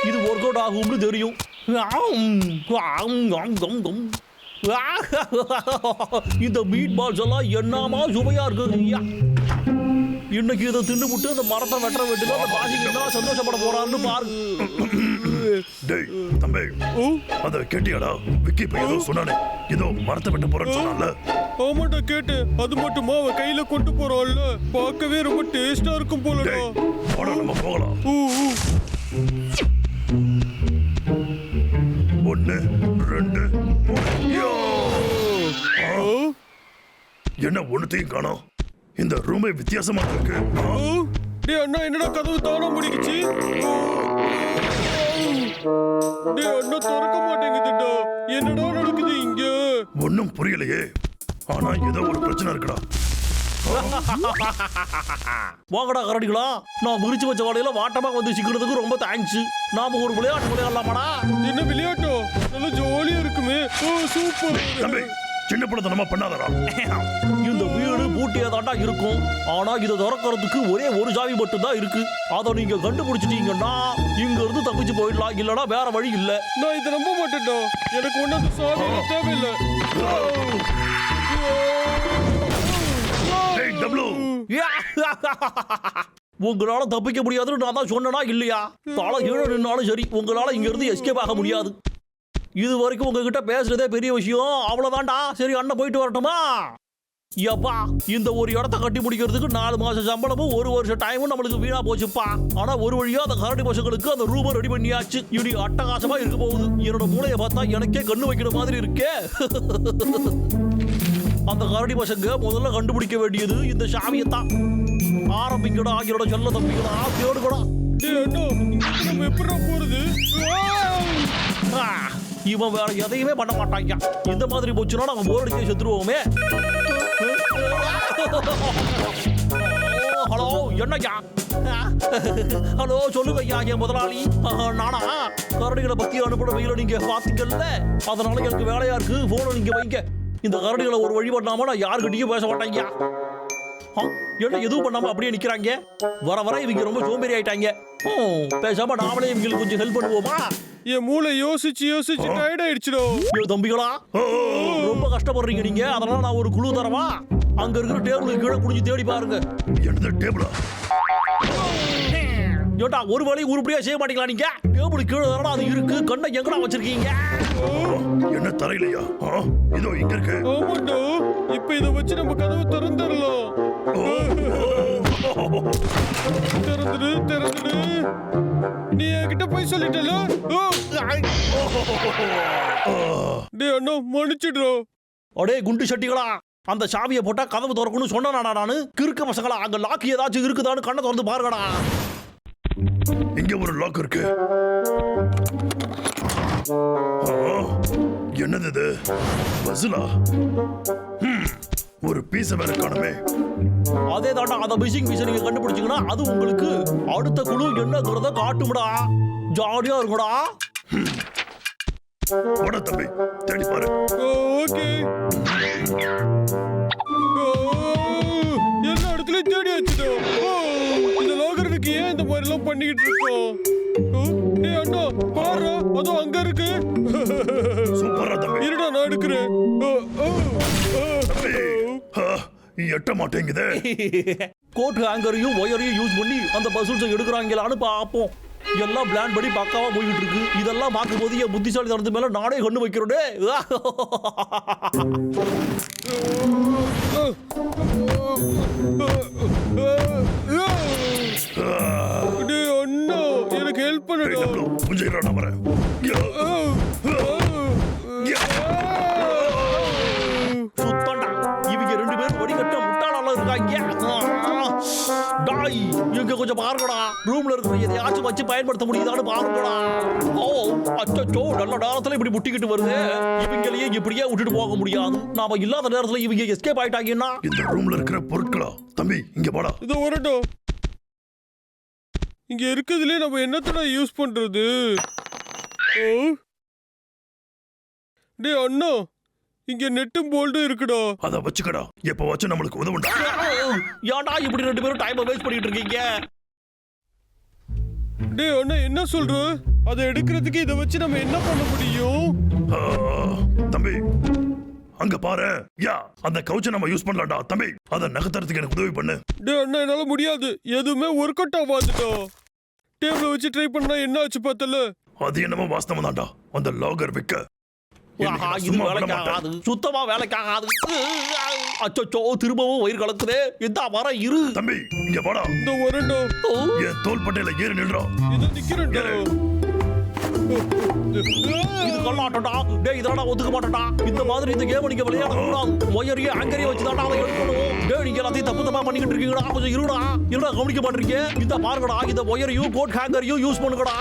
இது work out ஆகும்னு தெரியும். இந்த மீட் பால்ஸ் எல்லாம் என்னமா சுவையா இருக்கு. இன்னைக்கு இதை தின்னுபுட்டு அந்த மரத்தை வெட்ட வெட்டுக்கு அந்த பாசிங்கன்னா சந்தோஷப்பட போறான்னு பாருங்க. டேய் தம்பி, அத கேட்டியாடா? விக்கி போய் ஏதோ சொன்னானே, ஏதோ மரத்தை வெட்ட போறேன்னு சொன்னான்ல. ஆமாடா கேட்டேன். அது மட்டுமா அவன் கையில கொண்டு போறான்ல, பார்க்கவே ரொம்ப டேஸ்டா இருக்கும் போலடா. வாடா நம்ம போகலாம். 1 2 3. என்ன ஒண்ணுத்தையும் காணோம். இந்த ரூமே வித்தியாசமா இருக்கு. டேய் அண்ணா, என்னடா கதவு தானா முடிக்குச்சு? டேய் அண்ணா, திறக்க மாட்டேங்குதுடா. என்னடா நடக்குது இங்க? ஒண்ணும் புரியலையே. ஆனா ஏதோ ஒரு பிரச்சனை இருக்குடா. வாங்கடா கரடிகளா, நான் விரிச்சு வச்ச வலையில வாட்டமா வந்து சிக்கிறதுக்கு ரொம்ப தேங்க்ஸ். நாம ஒரு விளையாட்டு விளையாடலாமாடா? என்ன விளையாட்டோ? நல்ல ஜாலியா இருக்குமே. சூப்பர். தம்பி, சின்ன படத்தனமா பண்ணாதடா. இந்த வீடு பூட்டியதாண்டா இருக்கும். ஆனா இதை திறக்கிறதுக்கு ஒரே ஒரு சாவி மட்டும் தான் இருக்கு. அதை நீங்க கண்டுபிடிச்சிட்டீங்கன்னா இங்க இருந்து தப்பிச்சு போயிடலாம். இல்லனா வேற வழி இல்ல. நான் இதை நம்ப மாட்டேன்டா. எனக்கு ஒன்னும் அந்த சாவி தேவையில்லை. உங்களால தப்பிக்க முடியாதுன்னு நான் தான் சொன்னா இல்லையா? தலை கீழே நின்னாலும் சரி, உங்களால இங்க இருந்து எஸ்கேப் ஆக முடியாது. இது வரைக்கும் உங்ககிட்ட பேசுறதே பெரிய விஷயம். அவ்வளவுதான்டா. சரி, அண்ணன் போயிட்டு வரட்டுமா? எப்பா, இந்த ஒரு இடத்த கட்டி முடிக்கிறதுக்கு 4 மாசம் சம்பளமும் 1 வருஷம் டைமும் நம்மளுக்கு வீணா போச்சுப்பா. ஆனா ஒரு வழியா அந்த கரடி பசங்களுக்கு அந்த ரூமை ரெடி பண்ணியாச்சு. இனி அட்டகாசமா இருக்க போகுது. என்னோட மூளையை பார்த்தா எனக்கே கண்ணு வைக்கிற மாதிரி இருக்கே. அந்த கரடி பசங்க முதல்ல கண்டுபிடிக்க வேண்டியது இந்த சாவியத்தான். ஆரம்பிக்கடா என்னோட செல்ல தம்பிகளா, தேடுகடா. நம்ம எப்படா போறது? இவன் வேற எதையுமே பண்ண மாட்டாங்க. இந்த மாதிரி போச்சுன்னா நம்ம போர் அடிக்க செத்துருவோமே. ஹலோ, என்னய்யா? ஹலோ, சொல்லுங்க ஐயா, என் முதலாளி. நானா? கரடிகளை பத்தி அனுப்பின வெயில நீங்க பாத்தீங்கல்ல, அதனால எனக்கு வேலையா இருக்கு. போன நீங்க வைங்க. இந்த கரடிகளை ஒரு வழி பண்ணாம நான் யாருக்கிட்டையும் பேச மாட்டேங்க. என்ன எதுவும் பண்ணாம அப்படியே நிக்கிறாங்க? வர வர இவங்க ரொம்ப சோம்பேறி ஆயிட்டாங்க. பேசாம நாமளே இவங்களுக்கு கொஞ்சம் ஹெல்ப் பண்ணுவோமா? என் மூளை யோசிச்சு யோசிச்சு டயர்ட் ஆயிடுச்சுடோ. தம்பிகளா, ரொம்ப கஷ்டப்படுறீங்க நீங்க. அதனால நான் ஒரு குழு தரவா? அங்க இருக்கிற டேபிளுக்கு கீழே குனிஞ்சு தேடி பாருங்க. என்னது டேபிளா? ஏண்டா, ஒரு வேலையை உருப்படியா செய்ய மாட்டீங்களா நீங்க? டேபிளுக்கு கீழே தானடா அது இருக்கு. கண்ணை எங்கடா வச்சிருக்கீங்க? என்ன தரையிலையா? இதோ இங்க இருக்கு. ஆமாண்டா, இப்ப இத வச்சு நம்ம கதவு திறந்துடலாம். திறந்துடு. நீ என்கிட்ட போய் சொல்லிட்டல. டேய் அண்ணா, மன்னிச்சிடுறோ. அடே குண்டு சட்டிகளா, அந்த சாவியை போட்டா கதவு திறக்கணும்னு சொன்னாடா நானு. கிறுக்க பசங்களா, அங்க லாக் ஏதாச்சும் இருக்குதான்னு கண்ணை திறந்து பாருங்கடா. இங்க ஒரு லாக் இருக்கு. என்னது இது? பஸ்ஸா? ஒரு பீஸ் வேற காணுமே. அதே தாண்டா, அந்த மிஷிங் பீஸை நீங்க கண்டுபிடிச்சீங்கன்னா அது உங்களுக்கு அடுத்த குழு என்னங்கிறத காட்டும்டா. ஜாலியா இருக்குடா. போட தம்பி, தேடி பாரு. ஓகே. எல்லா இடத்துலயும் தேடி வச்சுட்டோ. இந்த லாகருக்கு ஏன் இந்த மாதிரி எல்லாம் பண்ணிக்கிட்டு இருக்கோம்? டேய் அண்ணா, பாரு, அதோ அங்க இருக்கு. சூப்பரா தம்பி. இருடா, நான் எடுக்கிறேன். எட்ட மாட்டேங்குதே. கோட் ஹேங்கரையும் ஒயரையும் யூஸ் பண்ணி அந்த பசுல்ஸை எடுக்கிறாங்களான்னு பார்ப்போம். எல்லாம் பிளான் படி பக்காவா போயிட்டு இருக்கு. இதெல்லாம் பார்க்கும்போது என் புத்திசாலி தனத்து மேல நானே கண்ணு வைக்கிறோடே. அண்ணா, எனக்கு ஹெல்ப் பண்ணுடா. புஞ்சிரா நம்பறேன். சுத்தண்டா, இவங்க 2 பேரும் வடிகட்ட முட்டாளால இருக்காங்க. டாய், இங்க கொஞ்சம் பாருங்கடா. ரூம்ல இருக்கிற எதையாச்சும் வச்சு பயன்படுத்த முடியுதான்னு பாருங்கடா. ஓ அச்சோ, நல்ல நேரத்துல இப்படி முட்டிக்கிட்டு வருது. இவங்களையே இப்படியே விட்டுட்டு போக முடியாது. நாம இல்லாத நேரத்துல இவங்க எஸ்கேப் ஆயிட்டாங்கன்னா இந்த ரூம்ல இருக்கிற பொருட்களா? தம்பி, இங்க போடா. இதோ வரட்டும். இங்க இருக்குதுல நம்ம என்னத்தடா யூஸ் பண்றது? டேய் அண்ணா, இங்க நெட்டும் போல்டும் இருக்குடா. அத வச்சுக்கடா. எப்ப வச்சு நம்மளுக்கு உதவுண்டா. ஏன்டா இப்படி 2 பேரும் டைம் வேஸ்ட் பண்ணிட்டு இருக்கீங்க? டேய் அண்ணா என்ன சொல்ற? அதை எடுக்கிறதுக்கு இதை வச்சு நம்ம என்ன பண்ண முடியும்? ஆ, தம்பி அங்க பாரு. யா அந்த கவுச்சை நம்ம யூஸ் பண்ணலாம்டா தம்பி. அதை நகர்த்துறதுக்கு எனக்கு உதவி பண்ணு. டேய் அண்ணா என்னால முடியாது. எதுவுமே ஒர்க் அவுட் ஆகாதுடா. டேபிள வச்சு ட்ரை பண்ணா என்ன ஆச்சு பார்த்தல? அது என்னமோ வாஸ்தவம் தான்டா. அந்த லாகர் விக்க ஆஹா, இது வேலைக்காகாது, சுத்தமா வேலைக்காகாது. அச்சோ, திரும்பவும் வயிறு கலக்குதே. இந்த வர இரு தம்பி இங்க வாடா. இந்த வரண்டா. என் தோல் பட்டையில ஏறி நில்றா. இது நிக்கிறேன்டா. இது கொள்ளாட்டா. டேய் இதெல்லாம் ஒத்துக்க மாட்டேன்டா. இந்த மாதிரி இந்த கேம் நீங்க விளையாட கூடாது. ஒயரையும் ஆங்கரையும் வச்சு தான் அதை எடுக்கணும். டேய் நீங்க எல்லாத்தையும் தப்பு தப்பா பண்ணிக்கிட்டு இருக்கீங்கடா. கொஞ்சம் இருடா. இருடா கவனிக்க மாட்டீங்க. இந்த பாருங்கடா, இந்த ஒயரையும் கோட் ஹேங்கரையும் யூஸ் பண்ணுங்கடா.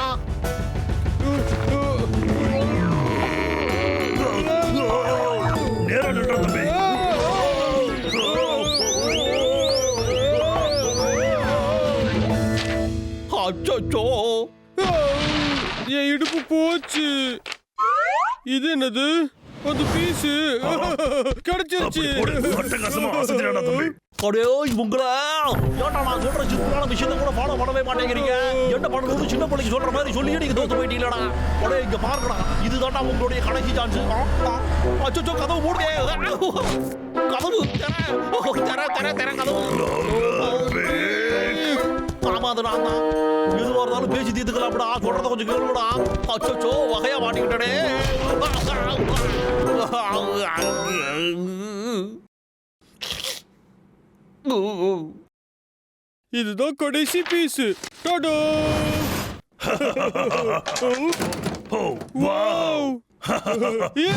நேரா நில்றா தம்பி. அச்சோ, என் இடுப்பு போச்சு. இது என்னது? அந்த பீஸ் கிடைச்சிருச்சு. அப்படி போடு. அட்டகாசமா அசத்திடாடா தம்பி. அடே உங்களை ஏன்டா நான் சொல்ற சின்ன விஷயத்தை கூட ஃபாலோ பண்ணவே மாட்டேங்கிறீங்க. என்ன பண்ணணும்னு சின்ன பிள்ளைக்கு சொல்ற மாதிரி சொல்லியே நீங்க தோத்து போயிட்டீங்களா? அடே இங்க பாருங்கடா, இதுதான்டா உங்களுடைய கடைசி சான்ஸ். அச்சோ கதவு மூடுங்க. கதவு தெர கதவு. ஆமா அது நான் தான். எதுவாக இருந்தாலும் பேசி தீர்த்துக்கலாம்டா. சொல்றத கொஞ்சம் கேளுடா. அச்சோ வகையா மாட்டிக்கிட்டே. இதுதான் கடைசி பீஸ். டாடா. Oh wow. ஏ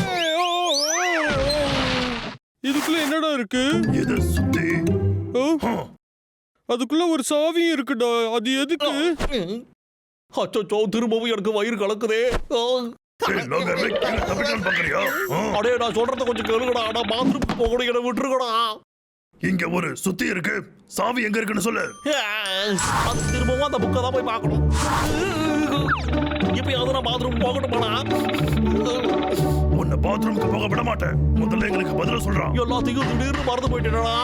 ஓ. இதுக்குள்ள என்னடா இருக்கு? இது சுத்தி. ஓ, அதுக்குள்ள ஒரு சாவி இருக்குடா. அது எதுக்கு? அச்சோ திரும்பவும் எனக்கு வயிறு கலக்குதே. ஏய் லாகர் விக் என்ன தப்பிக்கலாம்னு பாக்குறியா? அடே நான் சொல்றத கொஞ்சம் கேளுங்கடா. நான் பாத்ரூம் போகணும், என்ன விட்டுருக்கடா. இங்க ஒரு சுத்தி இருக்கு. சாவி எங்க இருக்குன்னு சொல்லு. அது திரும்பவும் அந்த புக்கை தான் போய் பார்க்கணும். இப்பயாவது நான் பாத்ரூம் போகட்டுமாடா? உன்னை பாத்ரூமுக்கு போக விட மாட்டேன். முதல்ல எங்களுக்கு பதில சொல்றான். எல்லாத்தையும் திடீர்னு மறந்து போயிட்டேடா.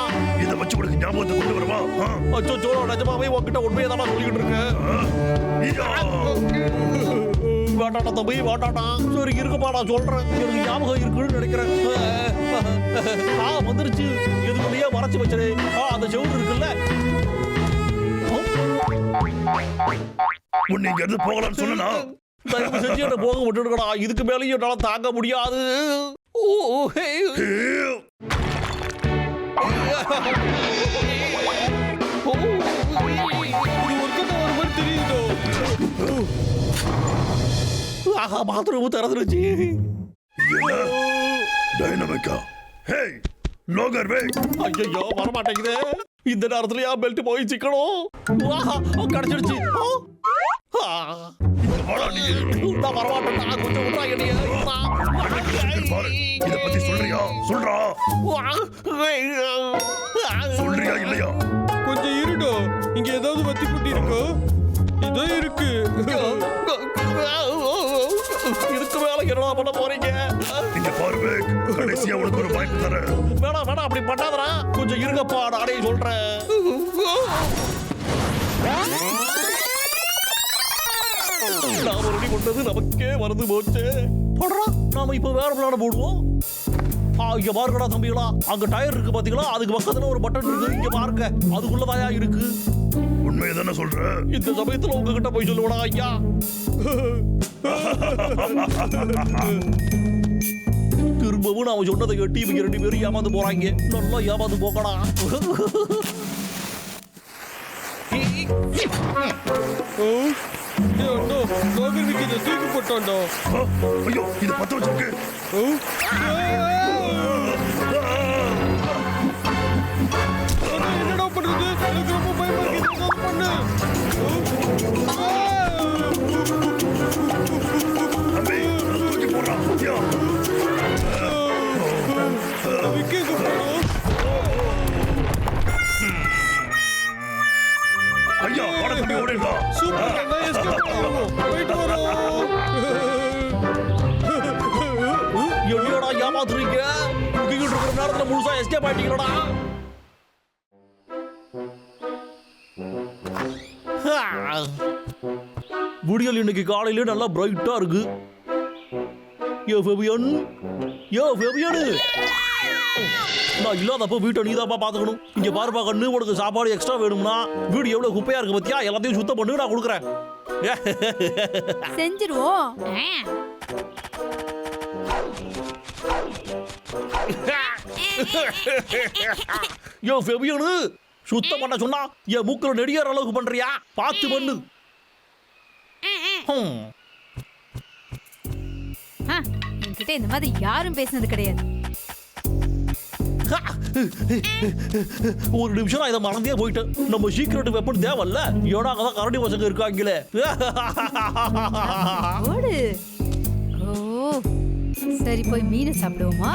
இதை வச்சு உனக்கு ஞாபகத்தை கொண்டு வரவா? அச்சோ நிஜமாவே உன்கிட்ட உண்மையை தான் சொல்லிக்கிட்டு இருக்கேன். வேண்டாடா தம்பி வேண்டாடா. சரி இருக்குப்பா நான் சொல்றேன். எனக்கு ஞாபகம் இருக்குன்னு நினைக்கிறேன். வந்துருச்சு. எதுக்குள்ளேயே மறைச்சு வச்சது. அந்த செவுரு இருக்குல்ல. உன்னை இங்க இருந்து போகலாம்னு சொன்னா தயவு செஞ்சு என்ன போக விட்டுடுங்கடா. இதுக்கு மேலேயும் என்னால தாங்க முடியாது. ஆஹா பாத்ரூம் திறந்துருச்சு. டைனமிக்கா. ஹேய் லாகர் விக். ஐயோ வரமாட்டேங்குது. இந்த நேரத்துலயா பெல்ட் போய் சிக்கணும். கிடைச்சிடுச்சு. நான் வரமாட்டேன்டா. கொஞ்சம் விட்றா என்னைய. பாரு இத பத்தி சொல்றியா? சொல்றா. சொல்றியா இல்லையா? கொஞ்சம் இருடா. இங்க ஏதாவது வத்தி குட்டி இருக்கோ? இதோ இருக்கு. இதுக்கு மேல என்னடா பண்ண போறீங்க? இங்க பாரு விக், கடைசியா உனக்கு ஒரு வாய்ப்பு தரேன். வேணாம் அப்படி பண்ணாதடா. கொஞ்சம் இருங்கப்பா நானே சொல்றேன். நாம ரெடி பண்ணது நமக்கே மறந்து போச்சு. போடுறா நாம இப்ப வேற விளையாட போடுவோம். இங்க பாருங்கடா தம்பிகளா, அங்க டயர் இருக்கு பாத்தீங்களா? அதுக்கு பக்கத்துல ஒரு பட்டன் இருக்கு. இங்க பாருங்க, அதுக்குள்ளதாயா இருக்கு. உண்மையை தானே சொல்ற? இந்த சமயத்துல உங்ககிட்ட போய் சொல்லுவடா ஐயா. திரும்பவும் நாம சொன்னதை கேட்டு இவங்க 2 பேரும் ஏமாந்து போறாங்க. நல்லா ஏமாந்து போகடா. லாகர் விக் இதை தூக்கி போட்டான்டா. ஐயோ இது பத்த வச்சிருக்கு. என்னடா பண்றது? எனக்கு ரொம்ப பயமா இருக்கு. ஏதாவது பண்ணு. தம்பி தூக்கி போடுறான். விக்கி எங்க போனோம்? ஐயா படத்துக்கு ஓடிடா. சூப்பர் நான் எஸ்கேப் பண்ணுவோம். போயிட்டு வரோம். என்னடா ஏமாத்துறீங்க? தூக்கிட்டு இருக்கிற நேரத்துல முழுசா எஸ்கேப் ஆயிட்டீங்களா? விடியல் இன்னைக்கு காலையில நல்லா பிரைட்டா இருக்கு. ஏ ஃபெபியன், ஏ ஃபெபியனு, நான் இல்லாதப்ப வீட்டை நீதாப்பா பாத்துக்கணும். இங்க பாருப்பா கண்ணு, உனக்கு சாப்பாடு எக்ஸ்ட்ரா வேணும்னா வீடு எவ்வளவு குப்பையா இருக்கு பத்தியா, எல்லாத்தையும் சுத்தம் பண்ணு, நான் கொடுக்குறேன். செஞ்சிருவோம். யோ ஃபெபியனு, சுத்தம் பண்ண சொன்னா என் மூக்குல நெடியார அளவுக்கு பண்றியா? பார்த்து பண்ணு. என்கிட்ட இந்த மாதிரி யாரும் பேசினது கிடையாது. ஒரு நிமிஷம் நான் இதை மறந்தே போயிட்டேன். நம்ம சீக்கிரட் வெப்பன் தேவையில்ல, ஏன்னா அங்கதான் கரடி பசங்க இருக்காங்களே. ஓடு. ஓ சரி, போய் மீனை சாப்பிடுவோமா?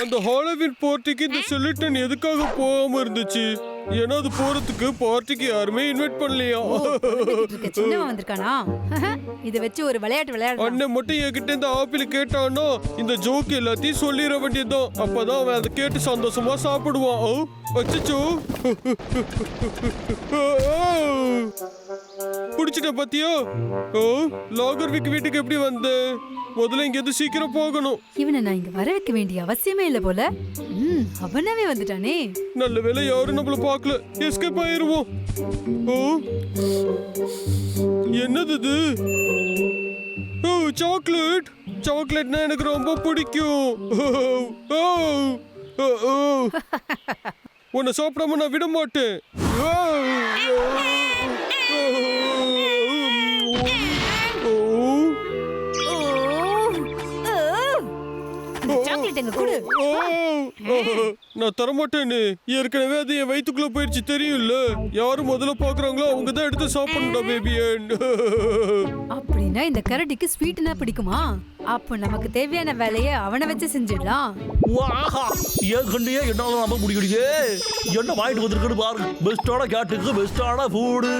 அந்த ஹாலோவின் பார்ட்டிக்கு இந்த செலிட்டன் எதுக்காக போகாம இருந்துச்சு? ஏன்னா அது போறதுக்கு பார்ட்டிக்கு யாருமே இன்வைட் பண்ணலையா? சின்னவன் வந்திருக்கானா? இத வச்சு ஒரு விளையாட்டு விளையாடு. அண்ணன் மட்டும் என்கிட்ட இந்த ஆப்பிள் கேட்டானோ இந்த ஜோக் எல்லாத்தையும் சொல்லிட வேண்டியதுதான். அப்பதான் அவன் அதை கேட்டு சந்தோஷமா சாப்பிடுவான். அச்சச்சோ, பிடிச்சிட்ட பாத்தியா? லாகர்விக் வீட்டுக்கு எப்படி வந்த? முதல்ல இங்க எது சீக்கிரம் போகணும். இவனை நான் இங்க வர வைக்க வேண்டிய அவசியமே இல்ல போல. அவனாவே வந்துட்டானே. நல்ல வேளை யாரும் நம்மள பார்க்கல, எஸ்கேப் ஆயிருவோம். என்னது இது? சாக்லேட். சாக்லேட்னா எனக்கு ரொம்ப பிடிக்கும். உன்னை சாப்பிடாம நான் விட மாட்டேன். சாக்லேட் எங்க கொடு. நான் தரமாட்டேன்னு ஏற்கனவே அது என் வயிற்றுக்குள்ள போயிடுச்சு தெரியும்ல. யாரு முதல்ல பாக்குறாங்களோ அவங்க தான் எடுத்து சாப்பிடணும்டா பேபி. அப்படின்னா இந்த கரடிக்கு ஸ்வீட்னா பிடிக்குமா? அப்போ நமக்கு தேவையான வேலையை அவனை வச்சு செஞ்சிடலாம். ஏன் கண்டியே என்னால நம்ப முடியலையே. என்ன வாங்கிட்டு வந்திருக்குன்னு பாருங்க. பெஸ்டான கேட்டுக்கு பெஸ்டான ஃபுட்.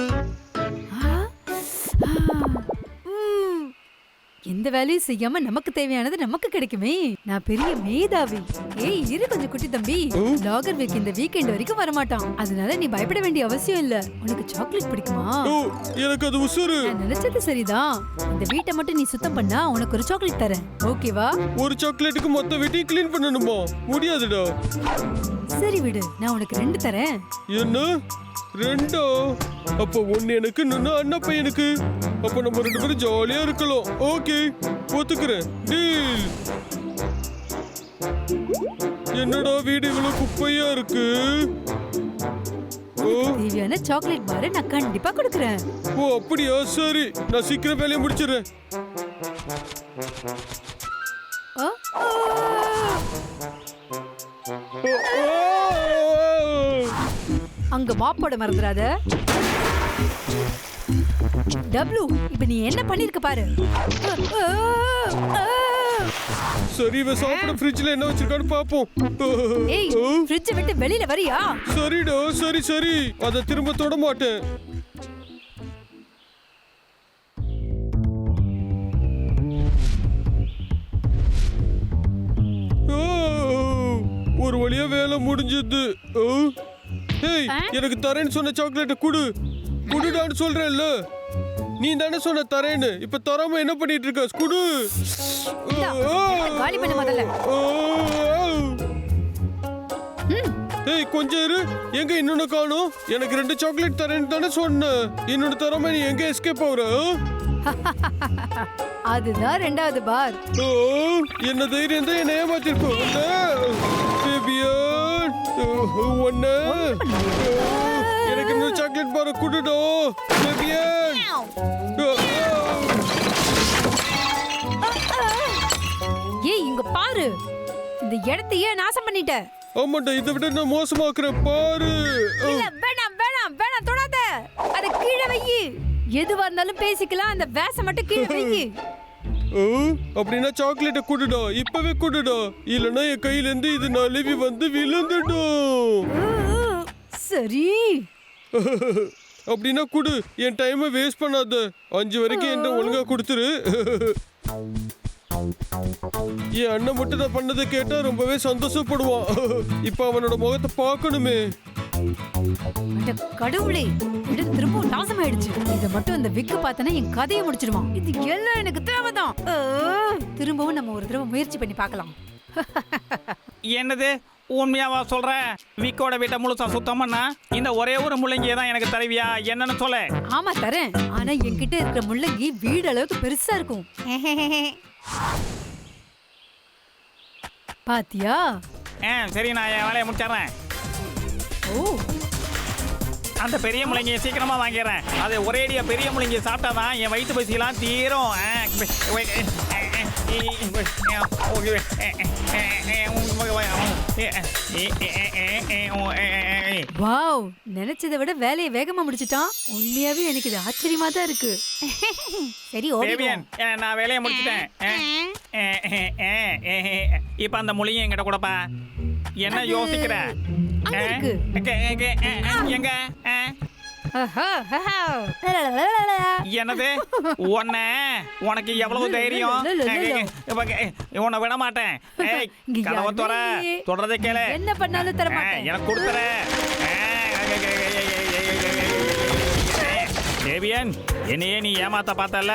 எந்த வேலையும் செய்யாம நமக்கு தேவையானது நமக்கு கிடைக்குமே. நான் பெரிய மேதாவி. ஏய் இரு கொஞ்சம் குட்டி தம்பி. லாகர்விக் இந்த வீக்கெண்ட் வரைக்கும் வரமாட்டான். அதனால நீ பயப்பட வேண்டிய அவசியம் இல்ல. உனக்கு சாக்லேட் பிடிக்குமா? எனக்கு அது உசுரு. நான் நினைச்சது சரிதான். இந்த வீட்டை மட்டும் நீ சுத்தம் பண்ணா உனக்கு ஒரு சாக்லேட் தரேன். ஓகேவா? ஒரு சாக்லேட்டுக்கு மொத்த வீட்டையும் க்ளீன் பண்ணணுமா? முடியாதுடா. சரி விடு, நான் உனக்கு 2 தரேன். என்ன 2? அப்ப 1 எனக்கு, இன்னொன்னு அண்ணா பையனுக்கு. அப்ப நம்ம 2 பேரும் ஜாலியா இருக்கலாம். ஓகே, ஒத்துக்கிறேன். டீல். என்னடா வீடு இவ்வளவு குப்பையா இருக்கு? தேவையான சாக்லேட் பாரை நான் கண்டிப்பா கொடுக்கறேன். ஓ அப்படியா? சரி, நான் சீக்கிரம் வேலையை முடிச்சிடுறேன். அங்க மாப்போட மறந்துடாத. டப்ளு, இப்ப நீ என்ன பண்ணிருக்க பாரு. சரி, இவ சாப்பிட ஃப்ரிட்ஜ்ல என்ன வச்சிருக்கான்னு பாப்போம். ஏய், ஃப்ரிட்ஜ் விட்டு வெளியில வரியா? சரிடா, சரி சரி, அத திரும்ப தொட மாட்டேன். ஒரு வழியா வேலை முடிஞ்சது. ஏய், எனக்கு தரேன்னு சொன்ன சாக்லேட்டை குடு. குடுடான்னு சொல்றேன்ல. நீ தானே சொன்ன தரேன்னு. இப்ப தராம என்ன பண்ணிட்டு இருக்க? குடு. காலி பண்ணு முதல்ல. ஏய் கொஞ்சம் இரு. எங்க இன்னொன்னு காணோம்? எனக்கு 2 சாக்லேட் தரேன்னு தானே சொன்ன. இன்னொன்னு தராம நீ எங்க எஸ்கேப் ஆகுற? அதுதான் 2வது பார். என்ன தைரியம் தான் என்ன ஏமாத்திருக்கோம். எனக்கு இன்னும் சாக்லேட் பார குடுடோ. ஏய் இங்க பாரு, இந்த இடத்தையே நாசம் பண்ணிட்ட. ஆமாண்டா, இதை விட நான் மோசமாக்குறேன் பாரு. இல்ல வேணாம் வேணாம் வேணாம், தொடாத. அத கீழே வை. எதுவா இருந்தாலும் பேசிக்கலாம், அந்த வேஷ மட்டும் கீழே வை. அப்படின்னா சாக்லேட்டை குடுடா, இப்பவே குடுடா. இல்லனா என் கையில இருந்து இது நழுவி வந்து விழுந்துடும். சரி. அப்படின்னா குடு, என் டைமை வேஸ்ட் பண்ணாத. 5 வரைக்கும் என்ன ஒழுங்கா கொடுத்துரு. என் அண்ணன் மட்டும் நான் பண்ணதை கேட்டா ரொம்பவே சந்தோஷப்படுவான். இப்ப அவனோட முகத்தை பார்க்கணுமே. அட கடவுளே, இடம் திரும்பவும் நாசமாயிடுச்சு. இத மட்டும் இந்த விக்கு பார்த்தனா என் கதையை முடிச்சிடுவான். இது எல்லாம் எனக்கு தேவைதான். திரும்பவும் நம்ம ஒரு தடவை முயற்சி பண்ணி பார்க்கலாம். என்னது உண்மையாவா சொல்ற? விக்கோட வீட்டை முழுசா சுத்தம் பண்ணா இந்த ஒரே ஒரு முள்ளங்கியை தான் எனக்கு தருவியா? என்னன்னு சொல்ல. ஆமா தரேன். ஆனா என்கிட்ட இருக்கிற முள்ளங்கி வீடு அளவுக்கு பெருசா இருக்கும். பாத்தியா? சரி, நான் என் வேலையை முடிச்சிடுறேன். ஓ, அந்த பெரிய முள்ளங்கியை சீக்கிரமா வாங்கிடுறேன். அது ஒரேடியா பெரிய முள்ளங்கியை சாப்பிட்டாதான் என் வயிற்று பசியெல்லாம் தீரும். வாவ், நினைச்சதை விட வேலையை வேகமா முடிச்சிட்டான். உண்மையாவே எனக்கு இது ஆச்சரியமா தான் இருக்கு. சரி, தேவியன், நான் வேலையை முடிச்சிட்டேன். இப்ப அந்த முள்ளங்கி என்கிட்ட கூடப்பா. என்ன யோசிக்கிற? அங்க இருக்கு. எங்க? என்னது? உனக்கு எவ்வளவு தைரியம்? உன்னை விட மாட்டேன். கதவை தொடர்றதை கேளு. என்ன பண்ணாலும் தர மாட்டேன். எனக்கு கொடுத்துற. தேவியன், என்னையே நீ ஏமாத்த பார்த்தல.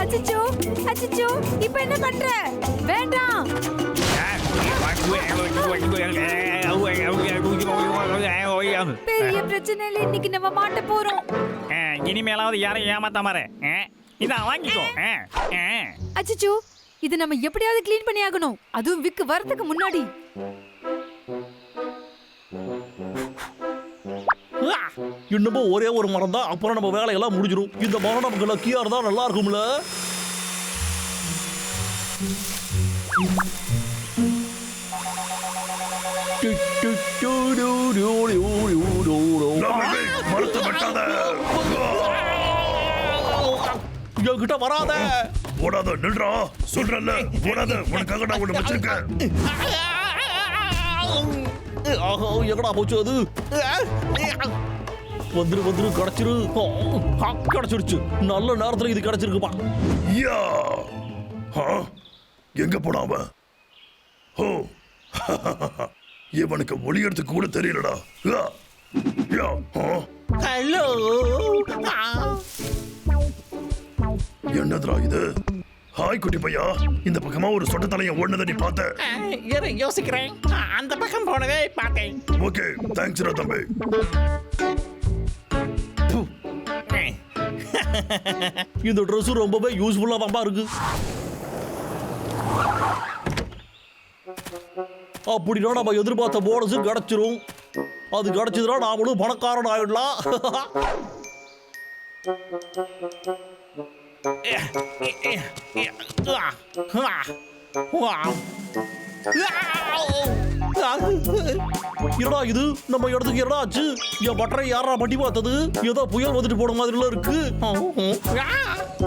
அச்சச்சோ, அச்சச்சோ, இப்ப என்ன பண்ற? வேண்டாம். பெரிய பிரச்சனையில இன்னைக்கு நம்ம மாட்ட போறோம். இனிமேலாவது யாரையும் ஏமாத்த மாற. இதான் வாங்கிக்கோ. அச்சச்சோ, இது நம்ம எப்படியாவது க்ளீன் பண்ணி ஆகணும். அதுவும் விக்கு வரதுக்கு முன்னாடி. இன்னமும் ஒரே ஒரு மரம் தான், அப்புறம் நம்ம வேலையெல்லாம் முடிஞ்சிடும். இந்த மரம் நமக்கு லக்கியா இருந்தா நல்லா இருக்கும்ல. மரத்தை வெட்டாத. என்கிட்ட வராத. ஓடாத, நில்றா. சொல்றல, ஓடாத. உனக்காக நான் ஒண்ணு வச்சிருக்கேன். ஆஹா, எங்கடா போச்சு அது? வந்துரு கிடைச்சிரு. கிடைச்சிருச்சு. நல்ல நேரத்துல இது கிடைச்சிருக்குப்பா. யா, எங்க போனாம? ஓ, இவனுக்கு ஒளியறதுக்கு கூட தெரியலடா. ஹலோ, என்னதுடா இது? ஹாய் குட்டி பையா, இந்த பக்கமா ஒரு சொட்ட தலையை ஓடுனதை நீ பார்த்த? யோசிக்கிறேன். அந்த பக்கம் போனவே பார்த்தேன். ஓகே, தேங்க்ஸ் ரா தம்பி. இந்த ட்ரெஸ் ரொம்பவே யூஸ்ஃபுல்லா தான் இருக்கு. அப்படின்னா நம்ம எதிர்பார்த்த போனஸ் கிடைச்சிரும். அது கிடைச்சதுன்னா நாமளும் பணக்காரன் ஆயிடலாம். என்னடா இது? நம்ம இடத்துக்கு என்னடா ஆச்சு? என் பட்டரை யாரா பட்டி பார்த்தது? ஏதோ புயல் வந்துட்டு போன மாதிரிலாம் இருக்கு.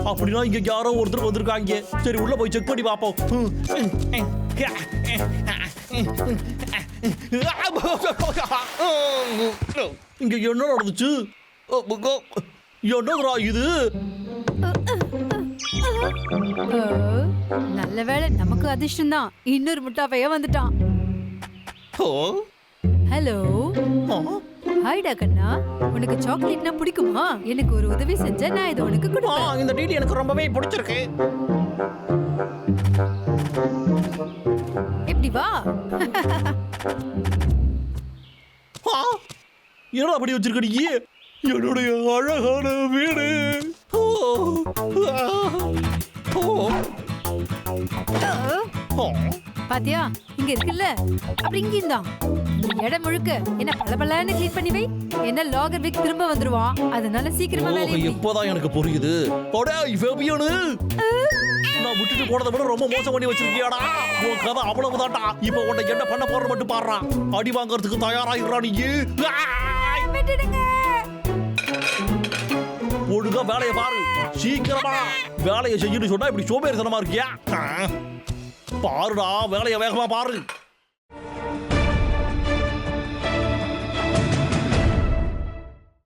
அப்படின்னா இங்க யாரோ ஒருத்தர் வந்திருக்காங்க. சரி, உள்ள போய் செக் பண்ணி பார்ப்போம். இங்க என்ன நடந்துச்சு? என்னதுடா இது? நல்ல வேளை, நமக்கு அதிர்ஷ்டம் தான். இன்னொரு முட்டாப்பைய வந்துட்டான். ஹலோ, ஹாய்டா கண்ணா. உனக்கு சாக்லேட்னா பிடிக்குமா? எனக்கு ஒரு உதவி செஞ்சா நான் இது உனக்கு கொடுப்பேன். இந்த டீடி எனக்கு ரொம்பவே பிடிச்சிருக்கு. எப்படி வா? என்னடா அப்படி வச்சிருக்க நீ? என்னுடைய அழகான வீடு. பாத்தியா, இங்க இருக்குல்ல, அப்படி இங்கேயும் தான். இடம் முழுக்க என்ன பளபளன்னு க்ளீன் பண்ணி வை. என்ன லாகர் விக் திரும்ப வந்துருவான். அதனால சீக்கிரமா வேலையை முடி. இப்போதான் எனக்கு புரியுது. நான் விட்டுட்டு போனதை விட ரொம்ப மோசம் பண்ணி வச்சிருக்கியாடா. உன் கதை அவ்வளவுதான்டா. இப்ப உன்னை என்ன பண்ண போற மட்டும் பாடுறா. அடி வாங்கறதுக்கு தயாராகிறா நீ. ஒழுங்கா வேலையை பாரு. சீக்கிரமா வேலையை செஞ்சுட்டு சொன்னா இப்படி சோம்பேறித்தனமா இருக்கியா? பாருடா, வேலையை வேகமா பாரு.